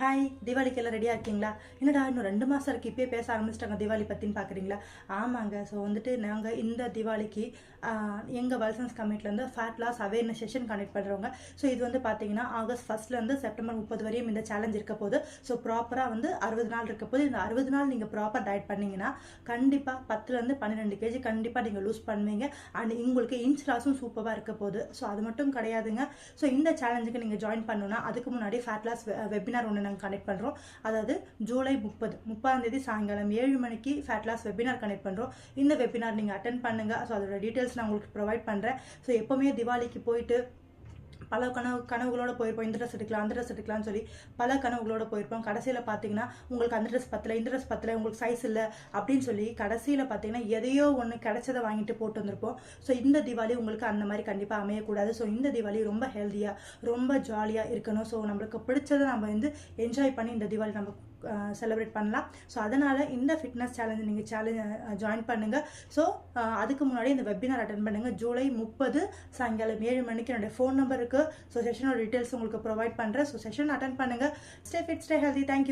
Hi, தீபாவளிக்கெல்லாம் ரெடியாக இருக்கீங்களா? என்னடா இன்னும் 2 மாதம் இருக்குது, இப்போயே பேச ஆரம்பிச்சிட்டாங்க தீபாவளி பற்றின்னு பார்க்குறீங்களா? ஆமாங்க. ஸோ வந்துட்டு நாங்கள் இந்த தீபாவளிக்கு எங்கள் வல்சன்ஸ் கமிட்டிலேருந்து fat loss awareness session conduct பண்ணுறோங்க. ஸோ இது வந்து பார்த்தீங்கன்னா ஆகஸ்ட் 1 செப்டம்பர் 30 வரையும் இந்த சேலஞ்ச் இருக்க போது. ஸோ ப்ராப்பராக வந்து 60 நாள் இருக்க போது. இந்த 60 நாள் நீங்கள் ப்ராப்பர் டயட் பண்ணிங்கன்னா கண்டிப்பாக 10லேருந்து 12 கேஜி கண்டிப்பாக நீங்கள் லூஸ் பண்ணுவீங்க. அண்ட் உங்களுக்கு இன்ச் லாஸும் சூப்பராக இருக்க போகுது. ஸோ அது மட்டும் கிடையாதுங்க. ஸோ இந்த சேலஞ்சுக்கு நீங்கள் ஜாயின் பண்ணணும்னா அதுக்கு முன்னாடி ஃபேட் லாஸ் வெபினார் ஒன்று கனெக்ட் பண்ணுறோம். அதாவது ஜூலை 30ஆம் தேதி சாயங்காலம் 7 மணிக்கு ஃபேட் லாஸ் வெபினார் கனெக்ட் பண்ணுறோம். இந்த வெபினார் நீங்கள் அட்டென்ட் பண்ணுங்க. ஸோ அதோட டீட்டெயில்ஸ் நான் உங்களுக்கு ப்ரொவைட் பண்ணுறேன். ஸோ எப்போவுமே திவாலிக்கு போயிட்டு பல கனவுகளோட போயிருப்போம். இந்த ட்ரெஸ் எடுக்கலாம், அந்த ட்ரெஸ் எடுக்கலாம்னு சொல்லி பல கனவுகளோட போயிருப்போம். கடைசியில் பார்த்தீங்கன்னா உங்களுக்கு அந்த ட்ரெஸ் பத்தலை, இந்த ட்ரெஸ் பத்தலை, உங்களுக்கு சைஸ் இல்லை அப்படின்னு சொல்லி கடைசியில் பார்த்தீங்கன்னா எதையோ ஒன்று கிடைச்சதை வாங்கிட்டு போட்டு வந்திருப்போம். ஸோ இந்த தீபாவளி உங்களுக்கு அந்த மாதிரி கண்டிப்பாக அமையக்கூடாது. ஸோ இந்த தீபாவளி ரொம்ப ஹெல்த்தியாக ரொம்ப ஜாலியாக இருக்கணும். ஸோ நம்மளுக்கு பிடிச்சதை நம்ம வந்து என்ஜாய் பண்ணி இந்த தீபாவளி நம்ம செலிப்ரேட் பண்ணலாம். ஸோ அதனால் இந்த ஃபிட்னஸ் சேலஞ்சு நீங்கள் ஜாயின் பண்ணுங்கள். ஸோ அதுக்கு முன்னாடி இந்த வெபினார் அட்டென்ட் பண்ணுங்கள். ஜூலை 30 சாயங்காலம் 7 மணிக்கு என்னுடைய ஃபோன் நம்பர் இருக்குது. ஸோ செஷனோட டீட்டெயில்ஸ் உங்களுக்கு ப்ரொவைட் பண்ணுறேன். ஸோ செஷன் அட்டென்ட் பண்ணுங்கள். Stay fit, stay healthy. Thank you.